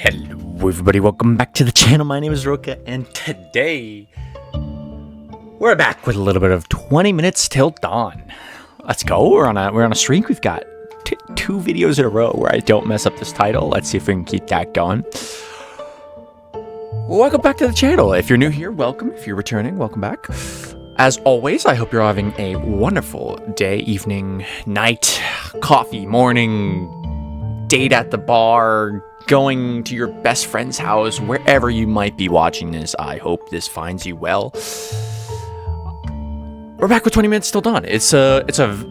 Hello everybody, welcome back to the channel. My name is Roka, and today we're back with a little bit of 20 minutes till dawn. Let's go. We're on a streak. We've got two videos in a row where I don't mess up this title. Let's see if we can keep that going. Welcome back to the channel. If you're new here, welcome. If you're returning, welcome back. As always, I hope you're having a wonderful day, evening, night, coffee, morning, date at the bar, going to your best friend's house, wherever you might be watching this. I hope this finds you well. We're back with 20 minutes till dawn. It's a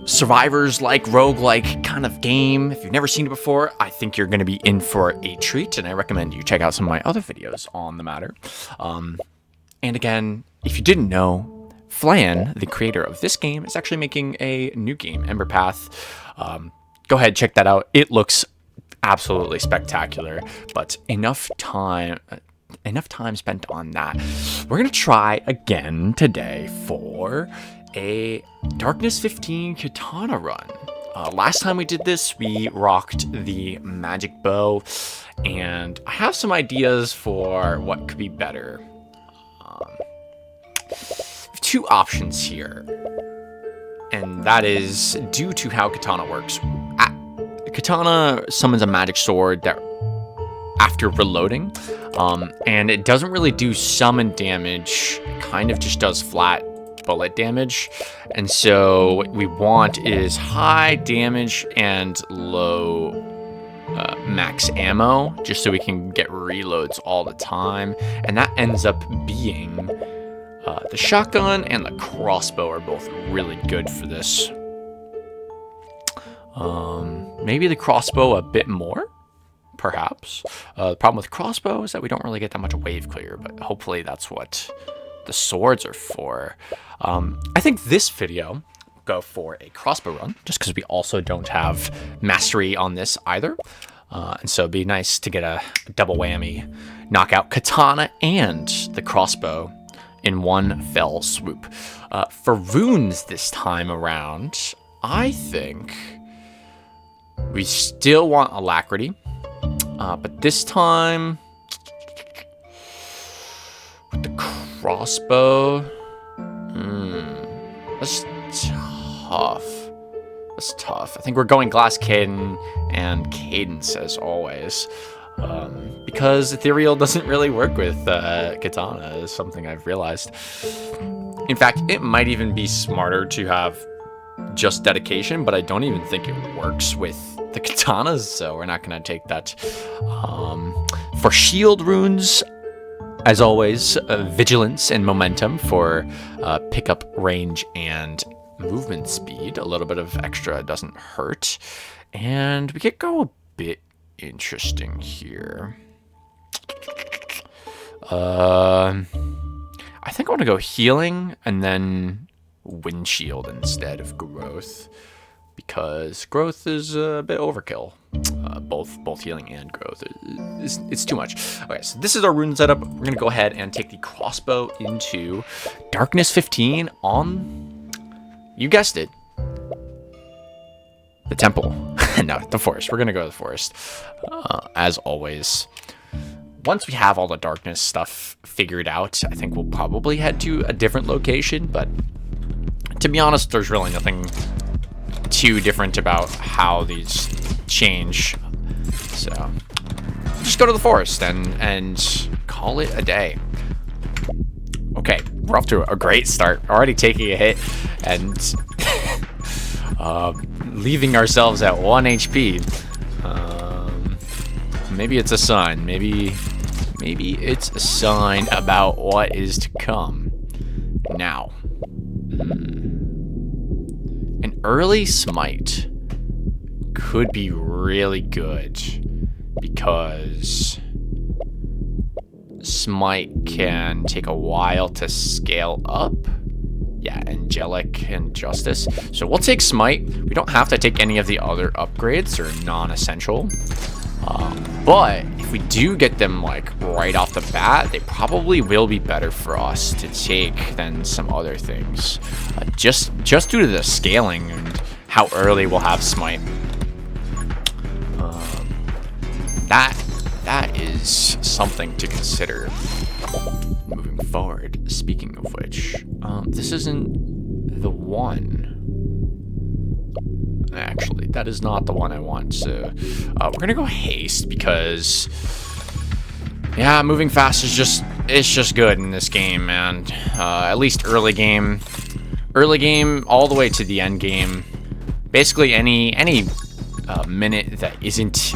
survivors-like, rogue-like kind of game. If you've never seen it before, I think you're going to be in for a treat, and I recommend you check out some of my other videos on the matter. And again, if you didn't know, Flanne, the creator of this game, is actually making a new game, Ember Path. Go ahead, check that out. It looks absolutely spectacular, but enough time spent on that. We're gonna try again today for a Darkness 15 Katana run. Last time we did this, we rocked the magic bow, and I have some ideas for what could be better. Two options here, and that is due to how Katana works. Katana summons a magic sword that after reloading, and it doesn't really do summon damage, it kind of just does flat bullet damage. And so what we want is high damage and low max ammo, just so we can get reloads all the time. And that ends up being the shotgun and the crossbow are both really good for this. Maybe the crossbow a bit more, perhaps. The problem with crossbow is that we don't really get that much wave clear, but hopefully that's what the swords are for. I think this video will go for a crossbow run, just because we also don't have mastery on this either. And so it'd be nice to get a double whammy, knock out Katana and the crossbow in one fell swoop. For runes this time around, I think we still want Alacrity, but this time with the crossbow, that's tough. That's tough. I think we're going Glass Cannon and Cadence as always, because Ethereal doesn't really work with Katana, is something I've realized. In fact, it might even be smarter to have just Dedication, but I don't even think it works with the Katanas, so we're not going to take that. For shield runes, as always, Vigilance and Momentum for pickup range and movement speed. A little bit of extra doesn't hurt. And we could go a bit interesting here. I think I want to go Healing and then Windshield instead of Growth, because Growth is a bit overkill. Both Healing and Growth, it's too much. Okay, so this is our rune setup. We're gonna go ahead and take the crossbow into Darkness 15 on, you guessed it, the temple. No, the forest. We're gonna go to the forest, as always. Once we have all the darkness stuff figured out, I think we'll probably head to a different location, but to be honest, there's really nothing too different about how these change. So just go to the forest and call it a day. Okay, we're off to a great start. Already taking a hit and leaving ourselves at 1 HP. Maybe it's a sign. Maybe it's a sign about what is to come. Now, an early smite could be really good, because smite can take a while to scale up. Yeah, angelic and justice. So we'll take smite. We don't have to take any of the other upgrades, they're non-essential. But if we do get them like right off the bat, they probably will be better for us to take than some other things. Just due to the scaling and how early we'll have smite. That that is something to consider moving forward. Speaking of which, this isn't the one. Actually, that is not the one I want. So we're gonna go haste because, yeah, moving fast is just good in this game, man. At least early game all the way to the end game. Basically, any minute that isn't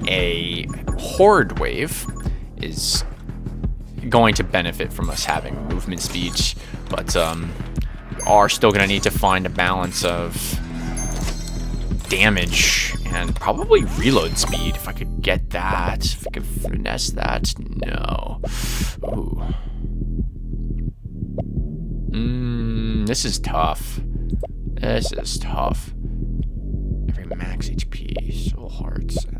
a horde wave is going to benefit from us having movement speed, but we are still going to need to find a balance of damage and probably reload speed. If I could get that, if I could finesse that. No. Ooh. This is tough. This is tough. Every max HP, soul hearts, and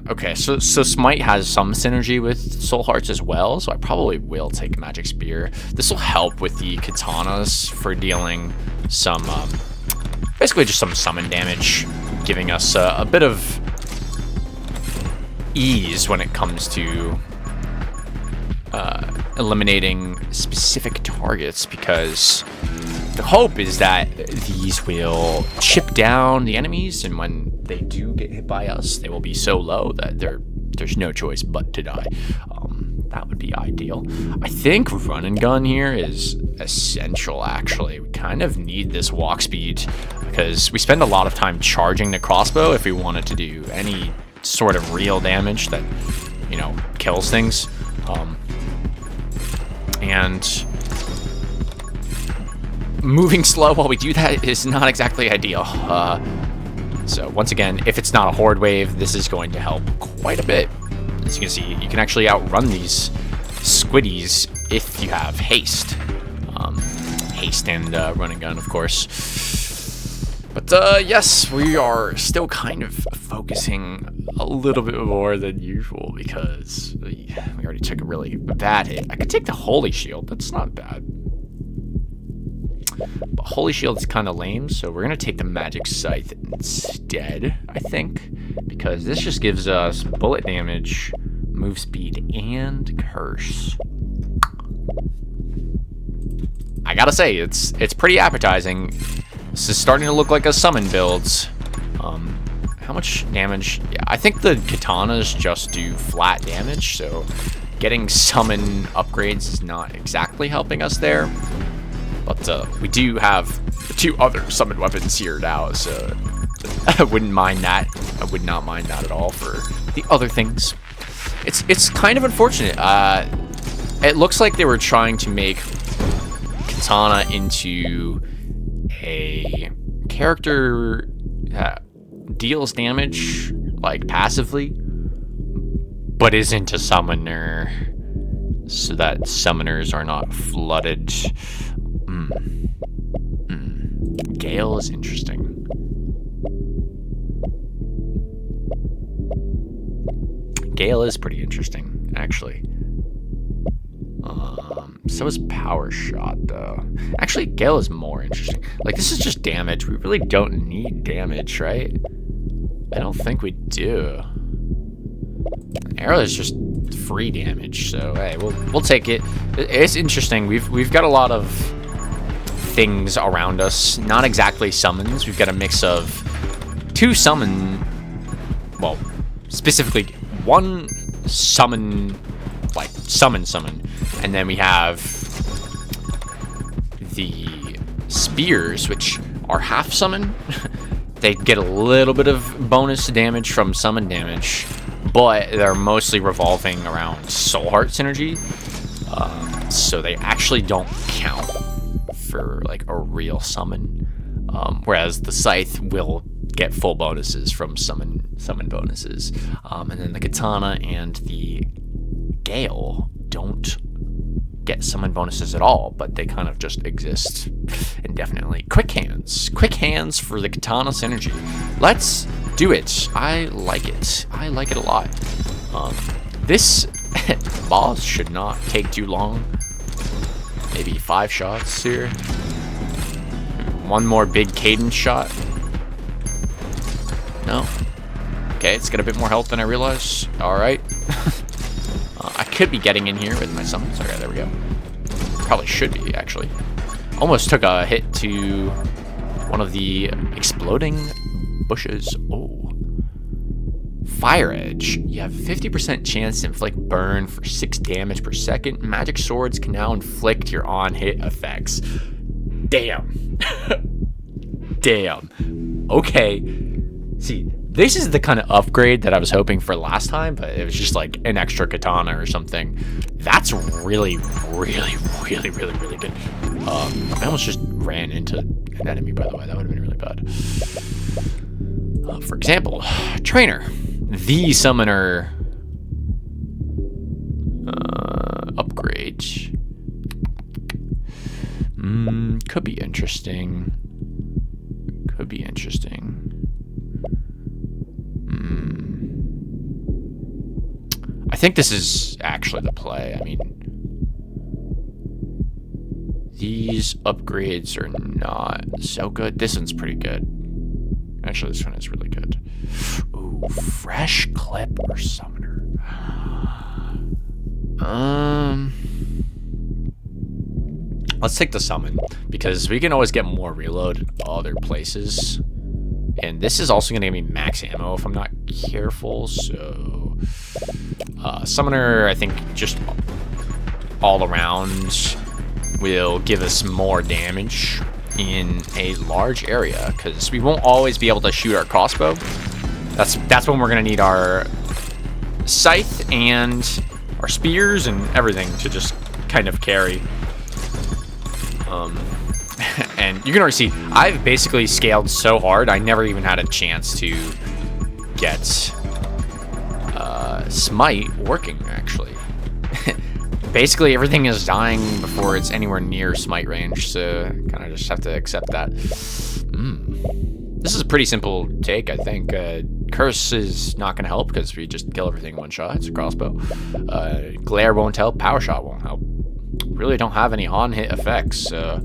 okay, so Smite has some synergy with Soul Hearts as well, so I probably will take Magic Spear. This will help with the Katanas for dealing some, basically just some summon damage, giving us a bit of ease when it comes to eliminating specific targets, because the hope is that these will chip down the enemies, and when they do get hit by us, they will be so low that there's no choice but to die. That would be ideal. I think run and gun here is essential, actually. We kind of need this walk speed because we spend a lot of time charging the crossbow if we wanted to do any sort of real damage that, you know, kills things. And moving slow while we do that is not exactly ideal. So once again, if it's not a horde wave, this is going to help quite a bit. As you can see, you can actually outrun these squiddies if you have haste. Haste and run and gun, of course. But yes, we are still kind of focusing a little bit more than usual because we already took a really bad hit. I could take the Holy Shield. That's not bad. But Holy Shield is kind of lame, so we're going to take the Magic Scythe instead, I think, because this just gives us bullet damage, move speed, and curse. I gotta say, it's pretty appetizing. This is starting to look like a summon build. How much damage? Yeah, I think the katanas just do flat damage, so getting summon upgrades is not exactly helping us there. But we do have 2 other summon weapons here now, so I wouldn't mind that. I would not mind that at all for the other things. It's kind of unfortunate. It looks like they were trying to make Katana into a character that deals damage, like, passively, but isn't a summoner, so that summoners are not flooded. Gale is interesting. Gale is pretty interesting, actually. So is Power Shot, though. Actually, Gale is more interesting. Like, this is just damage. We really don't need damage, right? I don't think we do. Arrow is just free damage, so hey, we'll take it. It's interesting. We've got a lot of things around us. Not exactly summons. We've got a mix of 2 summon. Well, specifically 1 summon, like summon, and then we have the spears, which are half summon. They get a little bit of bonus damage from summon damage, but they're mostly revolving around Soul Heart synergy, so they actually don't count for like a real summon. Whereas the Scythe will get full bonuses from summon bonuses, and then the Katana and the Gale don't get summon bonuses at all, but they kind of just exist indefinitely. Quick hands for the Katana synergy. Let's do it. I like it. I like it a lot. This boss should not take too long. Maybe 5 shots here. 1 more big cadence shot. No. Okay, it's got a bit more health than I realized. Alright. I could be getting in here with my summons. Okay, there we go. Probably should be, actually. Almost took a hit to one of the exploding bushes. Oh. Fire Edge. You have a 50% chance to inflict burn for 6 damage per second. Magic swords can now inflict your on-hit effects. Damn. Damn. Okay. See, this is the kind of upgrade that I was hoping for last time, but it was just like an extra katana or something. That's really, really, really, really, really good. I almost just ran into an enemy, by the way. That would have been really bad. For example, Trainer. The summoner upgrade. Could be interesting. Could be interesting. I think this is actually the play. I mean, these upgrades are not so good. This one's pretty good. Actually, this one is really good. Ooh, fresh clip or summoner. Let's take the summon, because we can always get more reload in other places. And this is also going to give me max ammo if I'm not careful, so... Summoner, I think, just all around will give us more damage in a large area, because we won't always be able to shoot our crossbow. That's when we're going to need our scythe and our spears and everything to just kind of carry. And you can already see, I've basically scaled so hard, I never even had a chance to get Smite working, actually. Basically, everything is dying before it's anywhere near Smite range, so kind of just have to accept that. This is a pretty simple take, I think. Curse is not going to help, because we just kill everything in one shot. It's a crossbow. Glare won't help. Power shot won't help. Really don't have any on-hit effects. The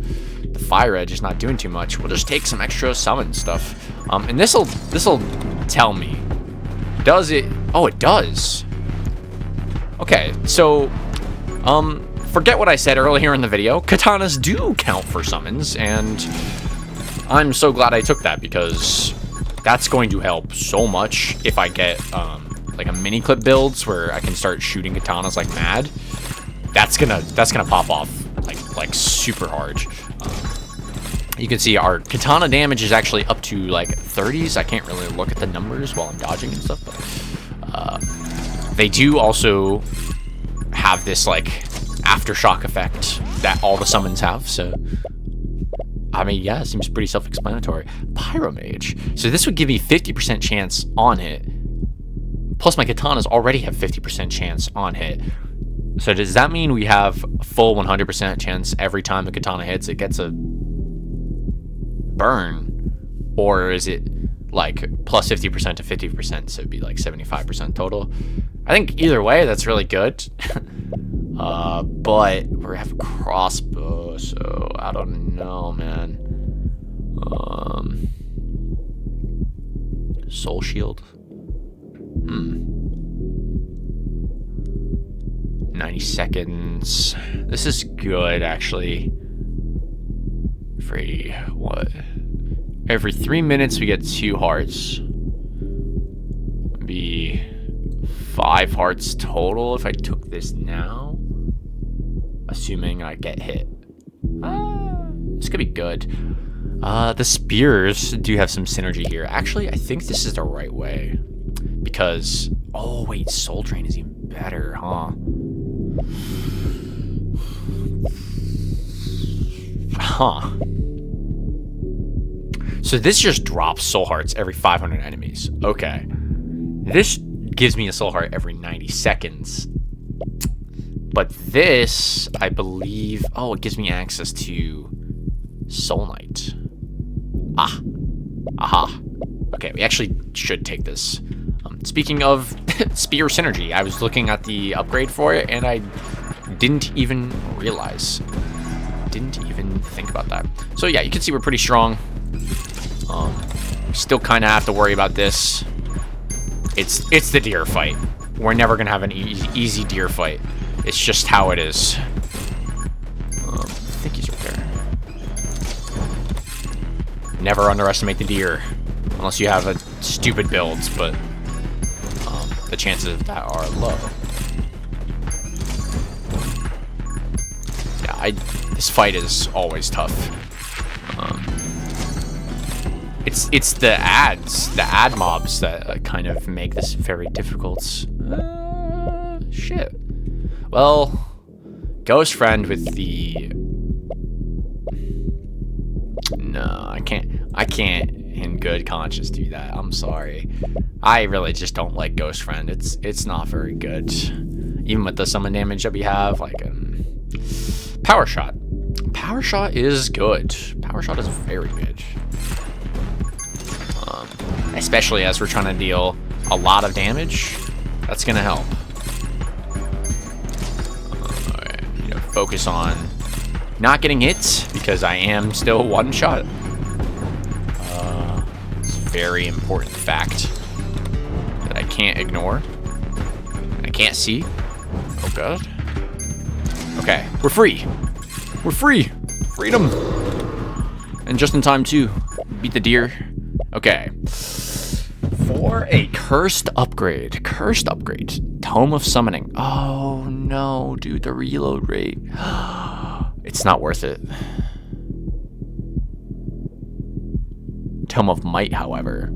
Fire Edge is not doing too much. We'll just take some extra summon stuff. And this'll tell me. Does it? Oh, it does. Okay, so forget what I said earlier in the video. Katanas do count for summons, and I'm so glad I took that, because that's going to help so much if I get like a mini clip builds where I can start shooting katanas like mad. That's gonna pop off like super hard. You can see our katana damage is actually up to like 30s. I can't really look at the numbers while I'm dodging and stuff, but they do also have this like aftershock effect that all the summons have. So I mean, yeah, it seems pretty self-explanatory. Pyromage. So this would give me 50% chance on hit. Plus my katanas already have 50% chance on hit. So does that mean we have full 100% chance every time a katana hits, it gets a burn? Or is it like plus 50% to 50%, so it'd be like 75% total? I think either way, that's really good. But we have a crossbow, so I don't know, man. Soul shield. 90 seconds. This is good, actually. Every 3 minutes we get 2 hearts. Be 5 hearts total if I took this now. Assuming I get hit. This could be good. The spears do have some synergy here. Actually, I think this is the right way. Because... oh, wait, Soul Drain is even better, huh? Huh. So this just drops soul hearts every 500 enemies. Okay. This gives me a soul heart every 90 seconds. But this, I believe... oh, it gives me access to Soul Knight. Aha. Okay, we actually should take this. Speaking of spear synergy, I was looking at the upgrade for it, and I didn't even realize. Didn't even think about that. So yeah, you can see we're pretty strong. Still kind of have to worry about this. It's the deer fight. We're never gonna have an easy deer fight. It's just how it is. I think he's right there. Never underestimate the deer, unless you have a stupid builds, but the chances of that are low. Yeah, this fight is always tough. It's the ad mobs that kind of make this very difficult. Shit. Well, Ghost Friend with the... No, I can't in good conscience do that. I'm sorry. I really just don't like Ghost Friend. It's not very good. Even with the summon damage that we have, like Power Shot. Power Shot is good. Power Shot is very good. Especially as we're trying to deal a lot of damage. That's gonna help. Focus on not getting hit because I am still one shot. It's a very important fact that I can't ignore. I can't see. Oh god. Okay, we're free. We're free. Freedom. And just in time too. Beat the deer. Okay. For a cursed upgrade. Cursed upgrade. Tome of Summoning. Oh no, dude, the reload rate. It's not worth it. Tome of Might, however.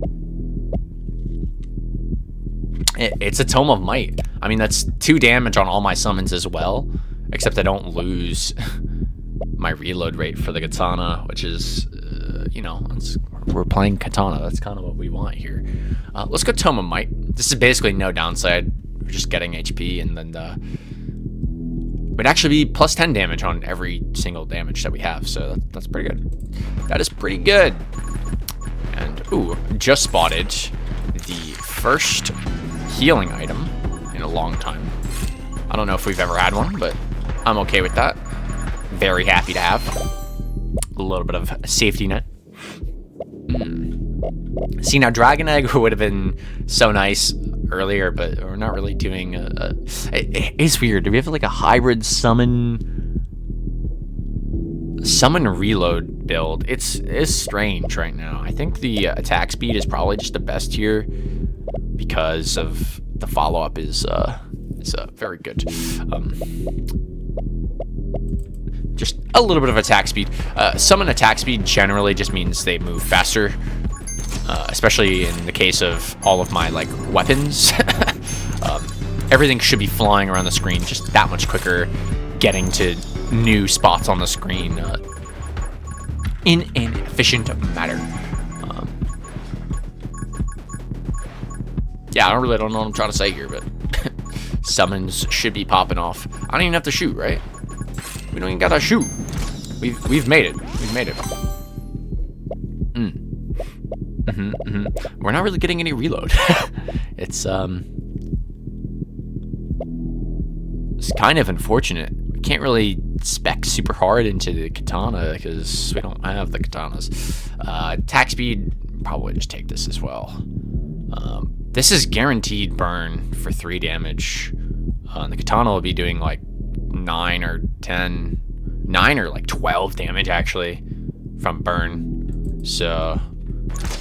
It's a Tome of Might. I mean, that's 2 damage on all my summons as well. Except I don't lose my reload rate for the Katana, which is, you know, we're playing Katana. That's kind of what we want here. Let's go Tome of Might. This is basically no downside. We're just getting HP, and then would actually be plus 10 damage on every single damage that we have. So that's pretty good. That is pretty good. And ooh, just spotted the first healing item in a long time. I don't know if we've ever had one, but I'm okay with that. Very happy to have a little bit of a safety net. See, now Dragon Egg would have been so nice earlier, but we're not really doing it's weird. Do we have like a hybrid summon reload build? It's strange right now. I think the attack speed is probably just the best here because of the follow-up is very good. Just a little bit of attack speed. Summon attack speed generally just means they move faster. Especially in the case of all of my like weapons. Everything should be flying around the screen just that much quicker, getting to new spots on the screen in an efficient manner. Yeah, I really don't know what I'm trying to say here, but summons should be popping off. I don't even have to shoot, right? We don't even gotta shoot. We've made it. We've made it. We're not really getting any reload. It's kind of unfortunate. We can't really spec super hard into the Katana because we don't have the Katanas. Attack speed, probably just take this as well. This is guaranteed burn for 3 damage. The Katana will be doing like 9 or like 12 damage actually from burn. So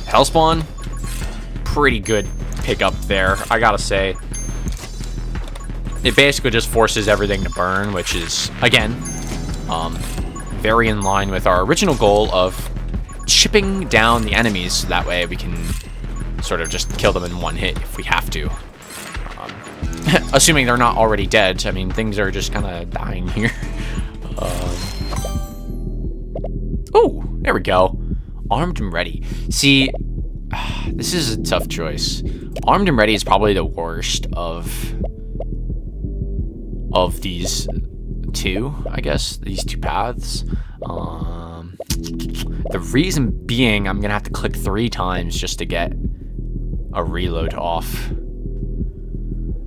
Hellspawn, pretty good pickup there, I gotta say. It basically just forces everything to burn, which is, again, very in line with our original goal of chipping down the enemies, so that way we can sort of just kill them in one hit if we have to. Assuming they're not already dead. I mean, things are just kind of dying here. Oh, there we go. Armed and Ready. See, this is a tough choice. Armed and Ready is probably the worst of these two, I guess. These two paths. The reason being, I'm gonna have to click 3 times just to get a reload off.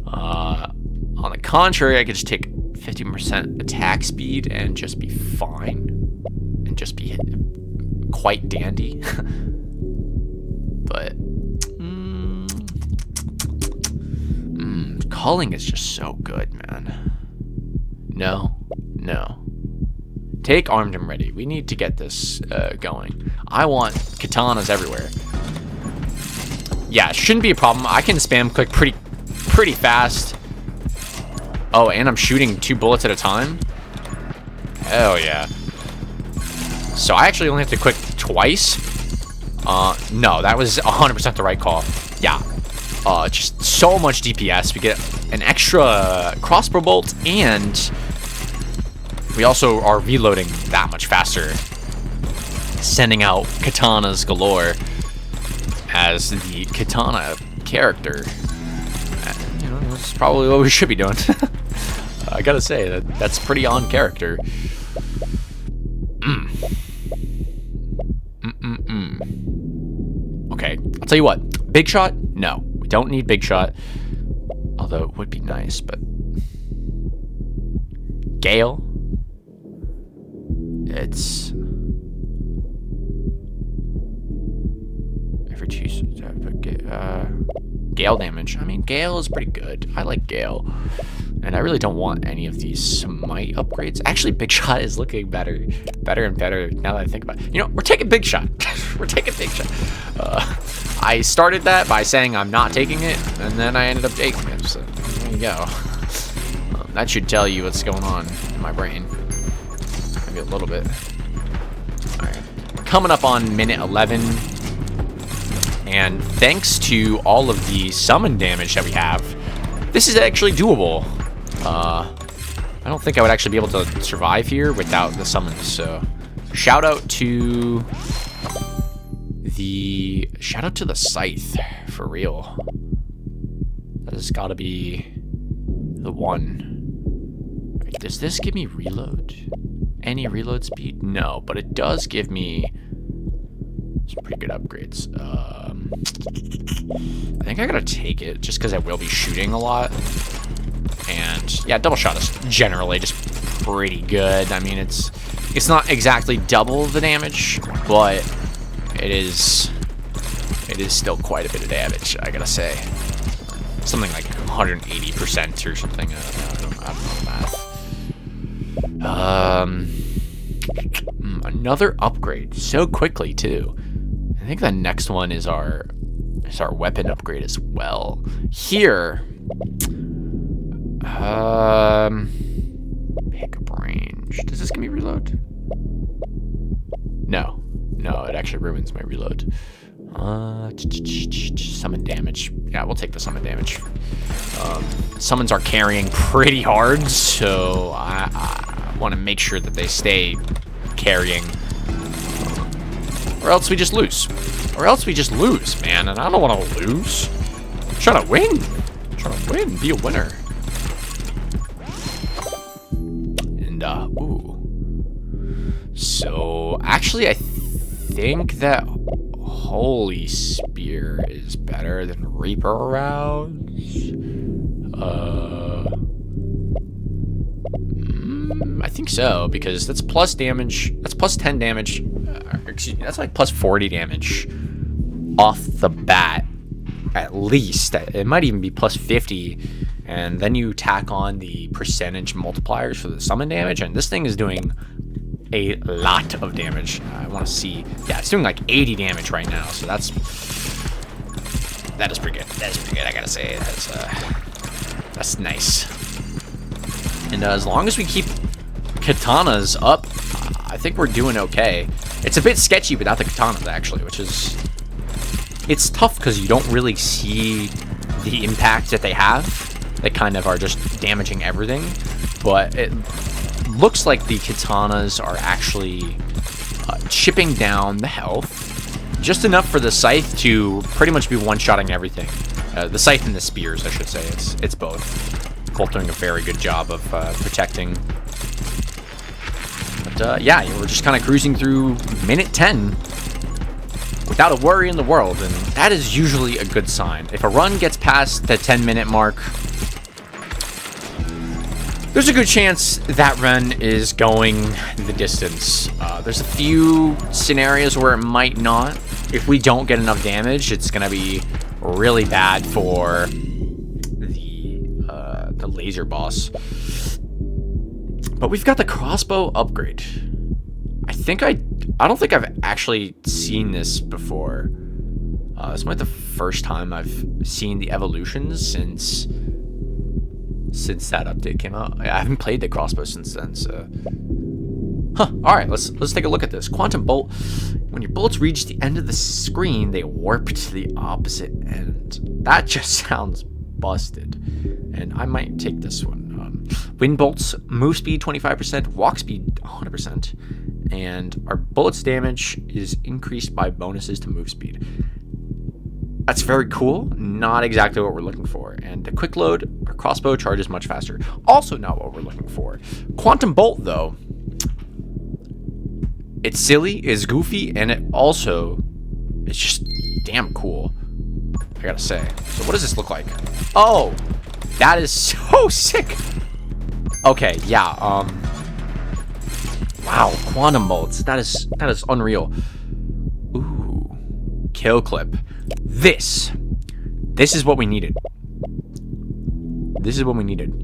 On the contrary, I could just take 50% attack speed and just be fine. And just be quite dandy. But culling is just so good, man. No. Take armed and ready. We need to get this going. I want katanas everywhere. Yeah, shouldn't be a problem. I can spam click pretty fast. Oh, and I'm shooting 2 bullets at a time? Hell yeah. So I actually only have to click twice? No, that was 100% the right call. Yeah. Just so much DPS. We get an extra crossbow bolt, and we also are reloading that much faster. Sending out katanas galore as the katana character. You know, that's probably what we should be doing. I gotta say, that's pretty on character. Okay, I'll tell you what. Big shot? No, we don't need big shot. Although it would be nice, but... Gale? It's... Every choose... Gale damage. I mean, Gale is pretty good. I like Gale. And I really don't want any of these smite upgrades. Actually, big shot is looking better and better now that I think about it. You know, we're taking big shot. We're taking big shot. I started that by saying I'm not taking it, and then I ended up taking it. So there you go. That should tell you what's going on in my brain. Maybe a little bit. All right, coming up on minute 11. And thanks to all of the summon damage that we have, this is actually doable. I don't think I would actually be able to survive here without the summons. So, shout out to the scythe for real. That has got to be the one. Wait, does this give me reload? Any reload speed? No, but it does give me some pretty good upgrades. I think I gotta take it just because I will be shooting a lot. And yeah, double shot is generally just pretty good. I mean, it's not exactly double the damage, but it is still quite a bit of damage, I gotta say. Something like 180% or something. I don't know math. Another upgrade so quickly too. I think the next one is our weapon upgrade as well. Here, pickup range. Does this give me reload? No, it actually ruins my reload. Summon damage. Yeah, we'll take the summon damage. Summons are carrying pretty hard, so I want to make sure that they stay carrying. Or else we just lose. Man, and I don't want to lose. I'm trying to win. Be a winner. And, ooh. So, actually, I think that Holy Spear is better than Reaper Rounds. I think so, because that's plus damage. That's plus 10 damage. Excuse me, that's like plus 40 damage off the bat, at least. It might even be plus 50, and then you tack on the percentage multipliers for the summon damage, and this thing is doing a lot of damage. I want to see. Yeah, it's doing like 80 damage right now, so that is pretty good. I gotta say, that's nice. And as long as we keep katanas up, I think we're doing okay. It's a bit sketchy without the katanas, actually, which is... It's tough because you don't really see the impact that they have. They kind of are just damaging everything. But it looks like the katanas are actually chipping down the health. Just enough for the scythe to pretty much be one-shotting everything. The scythe and the spears, I should say. It's both. Both doing a very good job of protecting. But yeah, we're just kind of cruising through minute 10 without a worry in the world, and that is usually a good sign. If a run gets past the 10-minute mark, there's a good chance that run is going the distance. There's a few scenarios where it might not. If we don't get enough damage, it's going to be really bad for a laser boss. But we've got the crossbow upgrade. I don't think I've actually seen this before. This might be the first time I've seen the evolutions since that update came out. I haven't played the crossbow since then, so. Huh. All right, let's take a look at this. Quantum bolt. When your bullets reach the end of the screen, they warp to the opposite end. That just sounds busted. And I might take this one. Wind bolts, move speed 25%, walk speed 100%, and our bullets damage is increased by bonuses to move speed. That's very cool. Not exactly what we're looking for. And the quick load, our crossbow charges much faster. Also not what we're looking for. Quantum bolt, though. It's silly, it's goofy, and it's just damn cool, I gotta say. So what does this look like? Oh, that is so sick. Okay, yeah, wow, quantum bolts. That is unreal. Ooh, kill clip. This is what we needed. This is what we needed.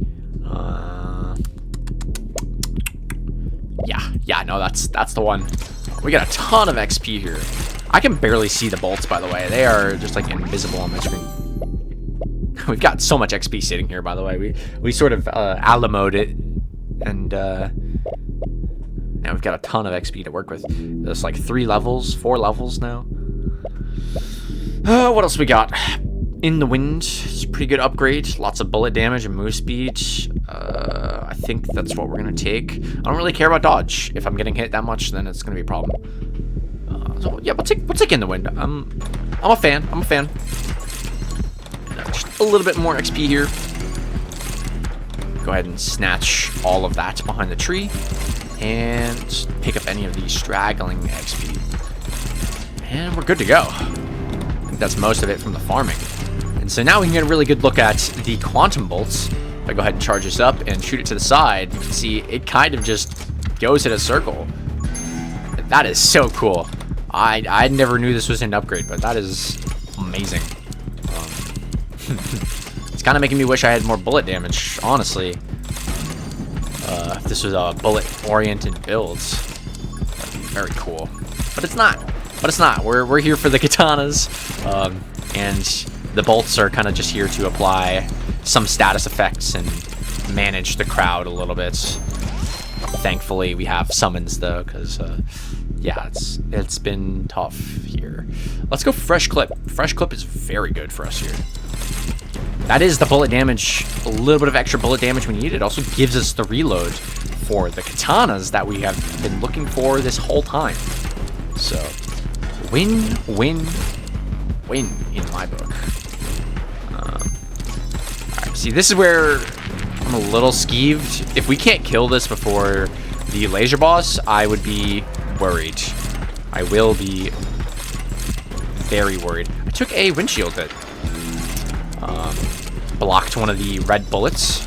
Yeah, no, that's the one. We got a ton of XP here. I can barely see the bolts, by the way. They are just like invisible on my screen. We've got so much XP sitting here, by the way. We sort of alamoed it, and now we've got a ton of XP to work with. There's like 4 levels now. What else we got? In the wind, it's a pretty good upgrade. Lots of bullet damage and move speed. I think that's what we're gonna take. I don't really care about dodge. If I'm getting hit that much, then it's gonna be a problem. So yeah, we'll take in the wind. I'm a fan. Just a little bit more XP here. Go ahead and snatch all of that behind the tree, and pick up any of these straggling XP, and we're good to go. I think that's most of it from the farming. And so now we can get a really good look at the quantum bolts. If I go ahead and charge this up and shoot it to the side, you can see it kind of just goes in a circle. That is so cool. I never knew this was an upgrade, but that is amazing. It's kind of making me wish I had more bullet damage, honestly. If this was a bullet-oriented build, that'd be very cool. But it's not. We're here for the katanas, and the bolts are kind of just here to apply some status effects and manage the crowd a little bit. Thankfully, we have summons though, because yeah, it's been tough here. Let's go fresh clip. Fresh clip is very good for us here. That is the bullet damage, a little bit of extra bullet damage we need. It also gives us the reload for the katanas that we have been looking for this whole time. So, win in my book. Alright, see, this is where I'm a little skeeved. If we can't kill this before the laser boss, I would be worried. I will be very worried. I took a windshield hit. Blocked one of the red bullets.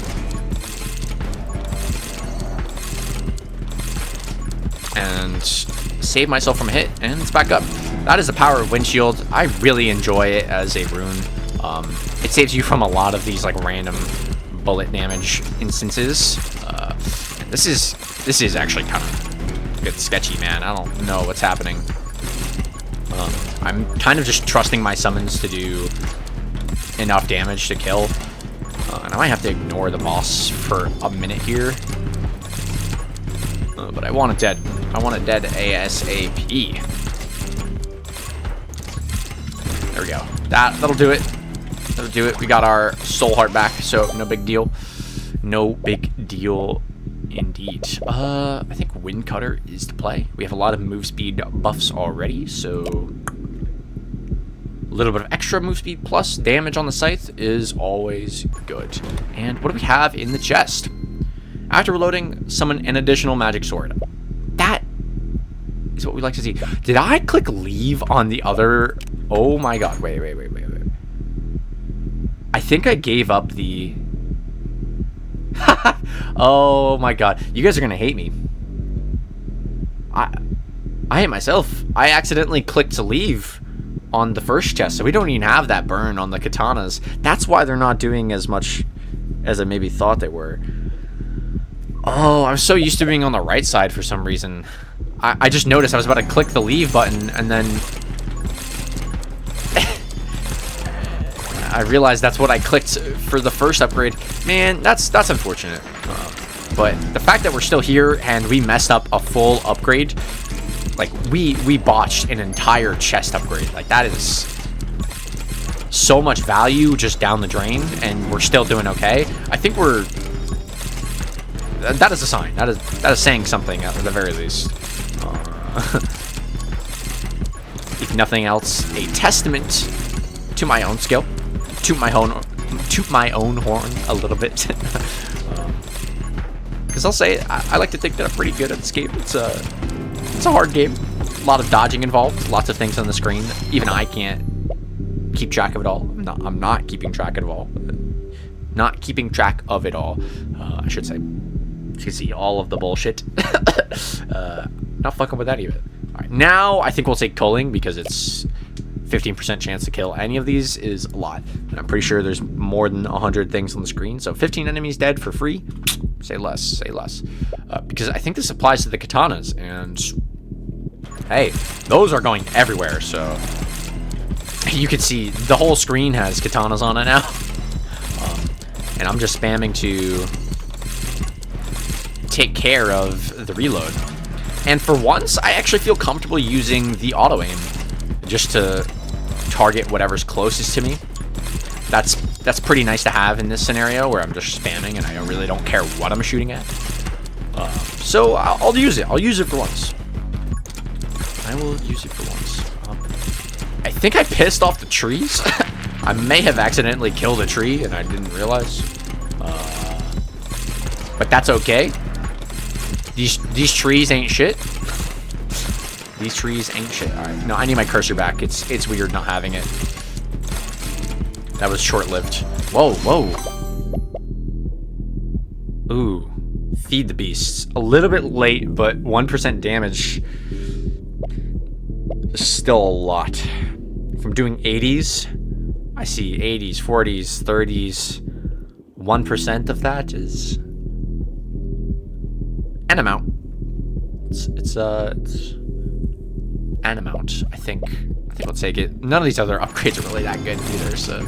And saved myself from a hit, and it's back up. That is the power of windshield. I really enjoy it as a rune. It saves you from a lot of these like random bullet damage instances. This is actually kind of a bit sketchy, man. I don't know what's happening. I'm kind of just trusting my summons to do enough damage to kill. And I might have to ignore the boss for a minute here. But I want it dead. I want it dead ASAP. There we go. That'll do it. That'll do it. We got our soul heart back, so no big deal. No big deal indeed. I think Wind Cutter is to play. We have a lot of move speed buffs already, so a little bit of extra move speed plus damage on the scythe is always good. And what do we have in the chest? After reloading, summon an additional magic sword. That is what we like to see. Did I click leave on the other? Oh my god, wait. I think I gave up the... Oh my god, you guys are gonna hate me. I hate myself. I accidentally clicked to leave on the first chest, so we don't even have that burn on the katanas. That's why they're not doing as much as I maybe thought they were. Oh, I was so used to being on the right side for some reason. I just noticed I was about to click the leave button, and then I realized that's what I clicked for the first upgrade. Man, that's unfortunate. But the fact that we're still here and we messed up a full upgrade, like we botched an entire chest upgrade. Like that is so much value just down the drain, and we're still doing okay. I think we're. That is a sign. That is saying something at the very least. If nothing else, a testament to my own skill, to my own horn a little bit. Because I'll say I like to think that I'm pretty good at this game. It's a hard game, a lot of dodging involved, lots of things on the screen. Even I can't keep track of it all. I'm not keeping track of it all. Not keeping track of it all. I should say. You can see all of the bullshit. Not fucking with that even. All right, now I think we'll take culling because it's 15% chance to kill any of these is a lot. And I'm pretty sure there's more than 100 things on the screen. So 15 enemies dead for free. Say less, say less. Because I think this applies to the katanas. And hey, those are going everywhere. So you can see the whole screen has katanas on it now. And I'm just spamming to take care of the reload. And for once, I actually feel comfortable using the auto aim just to target whatever's closest to me. That's pretty nice to have in this scenario where I'm just spamming and I really don't care what I'm shooting at. So I'll use it. I'll use it for once. I will use it for once. I think I pissed off the trees. I may have accidentally killed a tree and I didn't realize. But that's okay. These trees ain't shit. These trees ain't shit. All right. No, I need my cursor back. It's weird not having it. That was short-lived. Whoa, whoa. Ooh. Feed the beasts. A little bit late, but 1% damage is still a lot. From doing 80s, I see 80s, 40s, 30s. 1% of that is an amount. It's an amount. I think we'll take it. None of these other upgrades are really that good either, so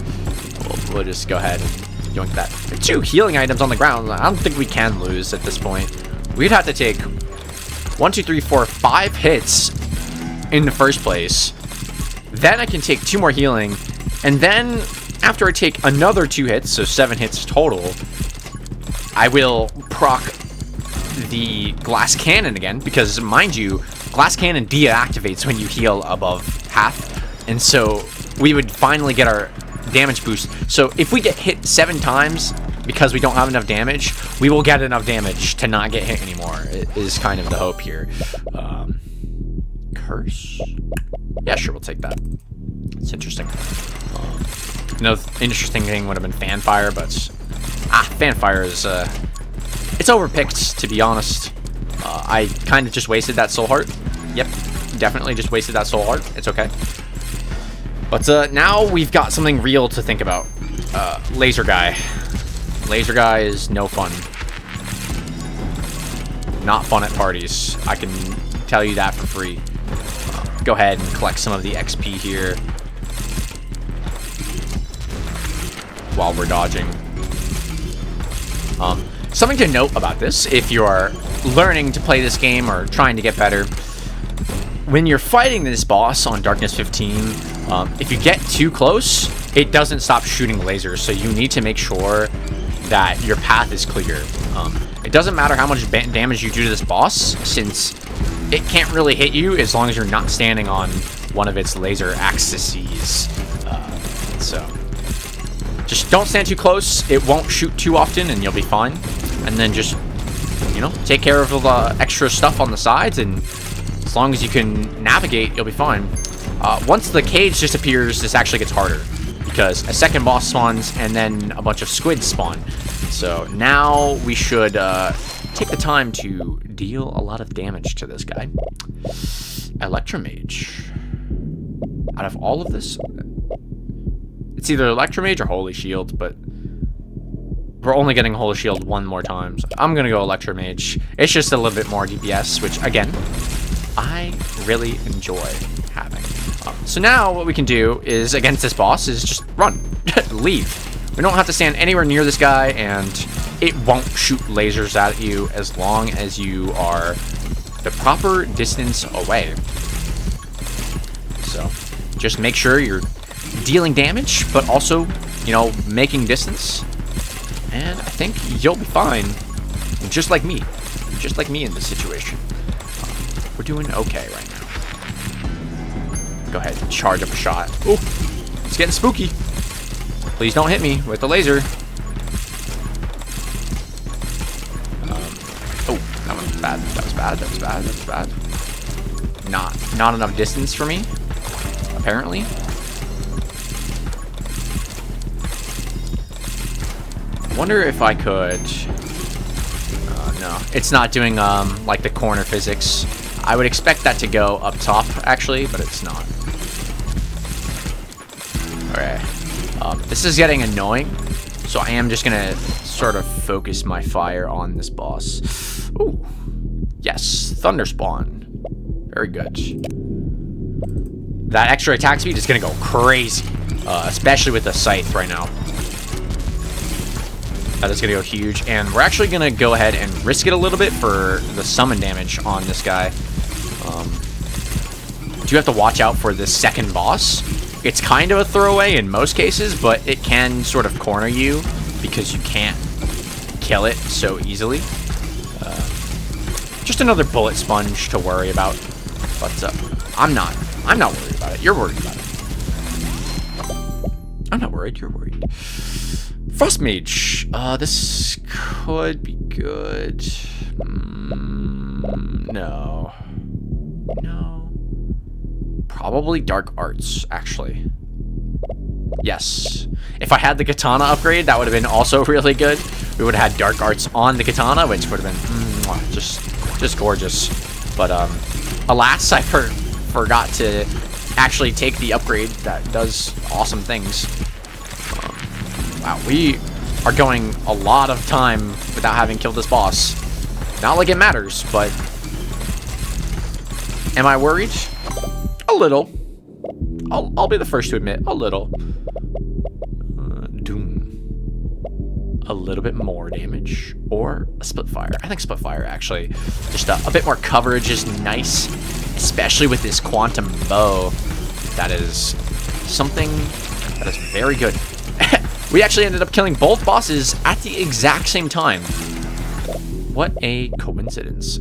we'll just go ahead and yoink that. 2 healing items on the ground. I don't think we can lose at this point. We'd have to take 1, 2, 3, 4, 5 hits in the first place. Then I can take 2 more healing, and then after I take another 2 hits, so 7 hits total, I will proc the glass cannon again, because mind you, glass cannon deactivates when you heal above half, and so we would finally get our damage boost. So if we get hit 7 times because we don't have enough damage, we will get enough damage to not get hit anymore. It is kind of the hope here. Curse? Yeah, sure, we'll take that. It's interesting. Another interesting thing would have been fanfire, but fanfire is it's overpicked, to be honest. I kind of just wasted that soul heart. Yep, definitely just wasted that soul heart. It's okay. But now we've got something real to think about. Laser guy. Laser guy is no fun. Not fun at parties. I can tell you that for free. Go ahead and collect some of the XP here while we're dodging. Something to note about this, if you're learning to play this game or trying to get better, when you're fighting this boss on Darkness 15, if you get too close, it doesn't stop shooting lasers, so you need to make sure that your path is clear. It doesn't matter how much damage you do to this boss, since it can't really hit you as long as you're not standing on one of its laser axes. So just don't stand too close. It won't shoot too often and you'll be fine. And then just, you know, take care of all the extra stuff on the sides, and as long as you can navigate, you'll be fine. Once the cage disappears, this actually gets harder, because a second boss spawns and then a bunch of squids spawn. So now we should take the time to deal a lot of damage to this guy. Electromage. Out of all of this, it's either Electromage or Holy Shield, but we're only getting Holy Shield one more time. So I'm gonna go Electromage. It's just a little bit more DPS, which again, I really enjoy having. So now what we can do is, against this boss, is just run. Leave. We don't have to stand anywhere near this guy, and it won't shoot lasers at you as long as you are the proper distance away. So just make sure you're dealing damage, but also, you know, making distance. And I think you'll be fine. Just like me. Just like me in this situation. We're doing okay right now. Go ahead and charge up a shot. Oh, it's getting spooky. Please don't hit me with the laser. Oh, that was bad. That was bad. That was bad. That was bad. Not enough distance for me, apparently. Wonder if I could. No, it's not doing like the corner physics. I would expect that to go up top actually, but it's not. Okay. This is getting annoying, so I am just gonna sort of focus my fire on this boss. Ooh, yes, Thunder Spawn. Very good. That extra attack speed is gonna go crazy, especially with the scythe right now. That is gonna go huge, and we're actually gonna go ahead and risk it a little bit for the summon damage on this guy. Do have to watch out for this second boss. It's kind of a throwaway in most cases, but it can sort of corner you because you can't kill it so easily. Just another bullet sponge to worry about. But I'm not worried about it. You're worried about it. I'm not worried. You're worried. Frost Mage. This could be good. No. Probably Dark Arts, actually. Yes. If I had the Katana upgrade, that would have been also really good. We would have had Dark Arts on the Katana, which would have been just gorgeous. But alas, I forgot to actually take the upgrade that does awesome things. Wow, we are going a lot of time without having killed this boss. Not like it matters, but am I worried? A little. I'll be the first to admit, a little. Doom. A little bit more damage, or a split fire. I think split fire actually. Just a bit more coverage is nice, especially with this quantum bow. That is something that is very good. We actually ended up killing both bosses at the exact same time. What a coincidence.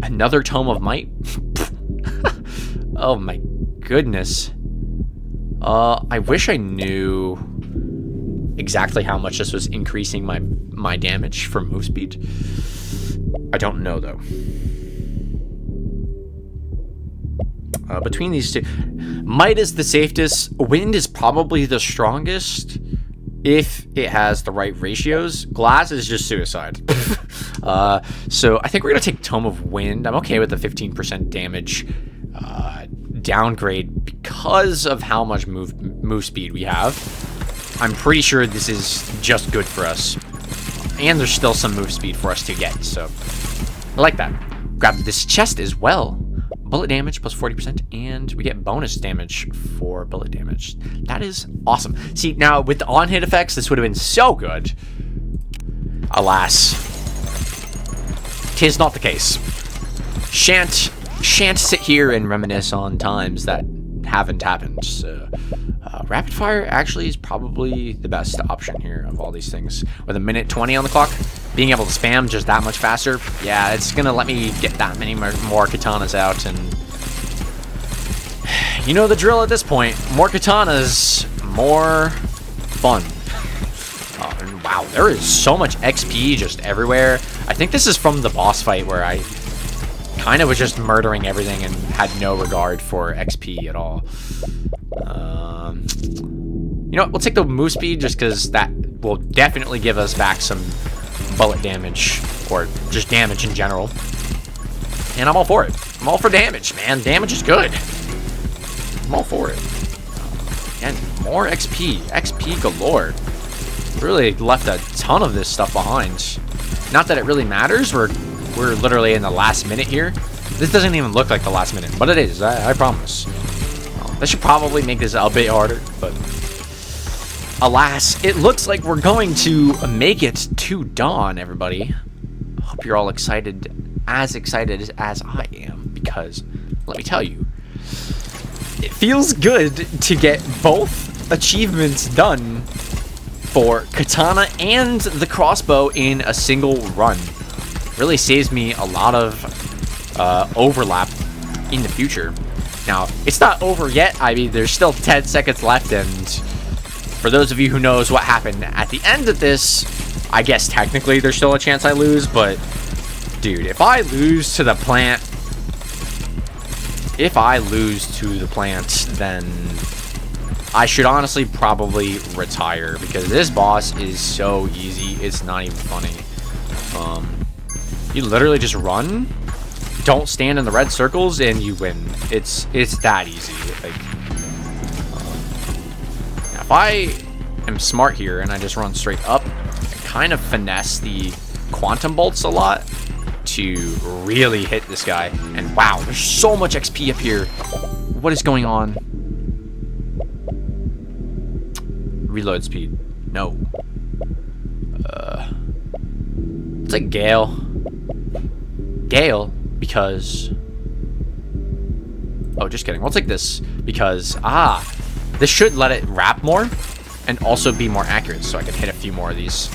Another Tome of Might? Oh my goodness. I wish I knew exactly how much this was increasing my damage for move speed. I don't know though. Between these two, Might is the safest. Wind is probably the strongest if it has the right ratios. Glass is just suicide. So I think we're gonna take Tome of Wind. I'm okay with the 15% damage downgrade because of how much move speed we have. I'm pretty sure this is just good for us, and there's still some move speed for us to get, so I like that. Grab this chest as well. Bullet damage plus 40%, and we get bonus damage for bullet damage. That is awesome. See, now with the on-hit effects, this would have been so good. Alas, 'tis not the case. Shan't sit here and reminisce on times that haven't happened. So, rapid fire actually is probably the best option here of all these things. With a minute 20 on the clock, being able to spam just that much faster, yeah, it's gonna let me get that many more katanas out, and you know the drill at this point. More katanas, more fun. And wow, there is so much XP just everywhere. I think this is from the boss fight where I kind of was just murdering everything and had no regard for XP at all. You know what? We'll take the move speed just because that will definitely give us back some bullet damage, or just damage in general. And I'm all for it. I'm all for damage, man. Damage is good. I'm all for it. And more XP. XP galore. Really left a ton of this stuff behind. Not that it really matters. We're literally in the last minute here. This doesn't even look like the last minute, but it is. I promise. That should probably make this a bit harder, but alas, it looks like we're going to make it to dawn, everybody. Hope you're all excited as I am, because let me tell you, it feels good to get both achievements done for Katana and the crossbow in a single run. Really saves me a lot of overlap in the future. Now, it's not over yet. I mean, there's still 10 seconds left, and for those of you who knows what happened at the end of this, I guess technically there's still a chance I lose, but dude, if I lose to the plant, then I should honestly probably retire, because this boss is so easy, it's not even funny. You literally just run, don't stand in the red circles, and you win. It's that easy. Like, if I am smart here and I just run straight up, I kind of finesse the quantum bolts a lot to really hit this guy. And wow, there's so much XP up here. What is going on? Reload speed. No. It's like Gale. Because... Oh, just kidding. We'll take this because... this should let it wrap more and also be more accurate, so I can hit a few more of these.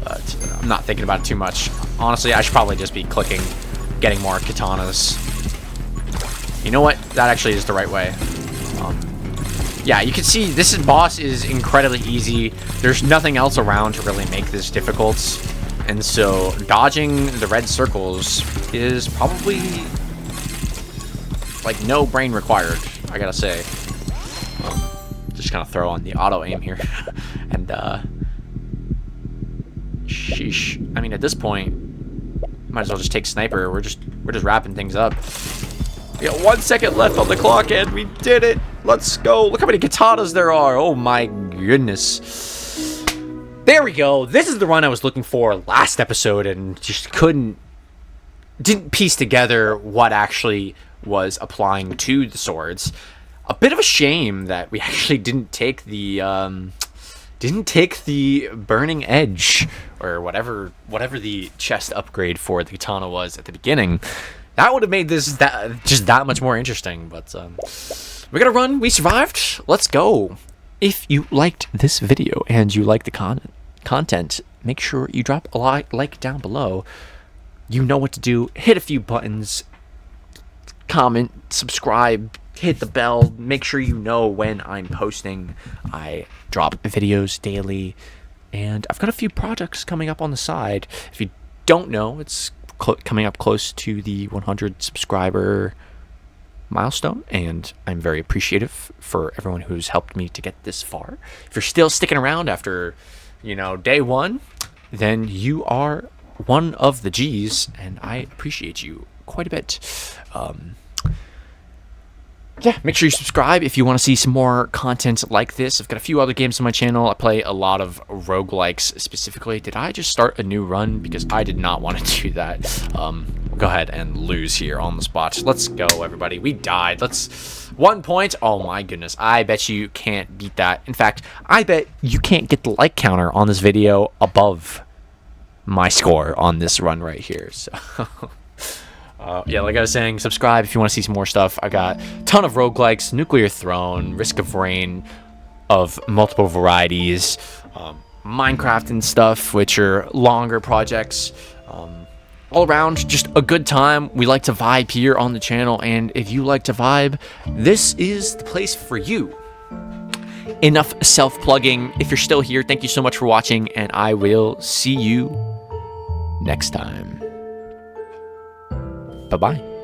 But I'm not thinking about it too much. Honestly, I should probably just be clicking, getting more katanas. You know what? That actually is the right way. Yeah, you can see this boss is incredibly easy. There's nothing else around to really make this difficult. And so dodging the red circles is probably like no brain required, I gotta say. Just kind of throw on the auto aim here. And sheesh. I mean, at this point, might as well just take sniper. We're just wrapping things up. We got 1 second left on the clock, and we did it. Let's go. Look how many katanas there are. Oh my goodness. There we go. This is the run I was looking for last episode, and just didn't piece together what actually was applying to the swords. A bit of a shame that we actually didn't take the burning edge, or whatever the chest upgrade for the katana was at the beginning. That would have made this just that much more interesting. But we're gonna run. We survived. Let's go. If you liked this video and you like the content, make sure you drop a like down below. You know what to do. Hit a few buttons. Comment, subscribe, hit the bell. Make sure you know when I'm posting. I drop videos daily, and I've got a few projects coming up on the side. If you don't know, it's coming up close to the 100 subscriber milestone, and I'm very appreciative for everyone who's helped me to get this far. If you're still sticking around after, day one, then you are one of the G's, and I appreciate you quite a bit. Yeah, make sure you subscribe if you want to see some more content like this. I've got a few other games on my channel. I play a lot of roguelikes specifically. Did I just start a new run? Because I did not want to do that. Go ahead and lose here on the spot. Let's go, everybody. We died. 1 point. Oh my goodness. I bet you can't beat that. In fact, I bet you can't get the like counter on this video above my score on this run right here. So... yeah, like I was saying, subscribe if you want to see some more stuff. I got a ton of roguelikes, Nuclear Throne, Risk of Rain of multiple varieties, Minecraft and stuff, which are longer projects. All around, just a good time. We like to vibe here on the channel, and if you like to vibe, this is the place for you. Enough self-plugging. If you're still here, thank you so much for watching, and I will see you next time. Bye-bye.